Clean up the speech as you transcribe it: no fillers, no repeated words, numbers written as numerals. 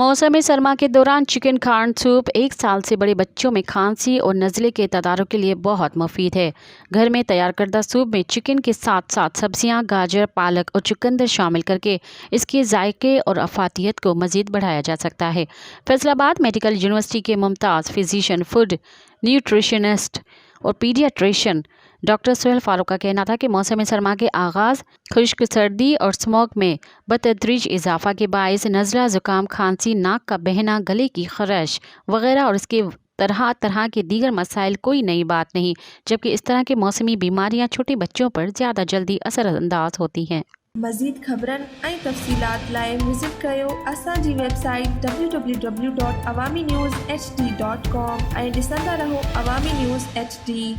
मौसम सरमा के दौरान चिकन कॉर्न सूप 1 साल से बड़े बच्चों में खांसी और नज़ले के तदारुक के लिए बहुत मुफीद है। घर में तैयार करदा सूप में चिकन के साथ साथ सब्जियां, गाजर, पालक और चुकंदर शामिल करके इसके जायके और अफादियत को मज़ीद बढ़ाया जा सकता है। फैसलाबाद मेडिकल यूनिवर्सिटी के मुमताज़ फिजिशियन, फूड न्यूट्रिशनिस्ट और पीडियाट्रिशियन डॉक्टर सुहेल फारूक का कहना था कि मौसम सरमा के आगाज़ खुश्क सर्दी और स्मोक में बतदरीज इजाफा के बायस नज़ला, ज़ुकाम, खांसी, नाक का बहना, गले की खराश वगैरह और इसके तरह तरह के दीगर मसाइल कोई नई बात नहीं, जबकि इस तरह के मौसमी बीमारियां छोटे बच्चों पर ज़्यादा जल्दी असरअंदाज होती हैं। मज़ीद ख़बरनि ऐं तफ़सीलात लाइ विज़िट कयो असांजी वेबसाइट www.awamiNewsHD.com ऐं ॾिसंदा रहो अवामी न्यूज़ HD।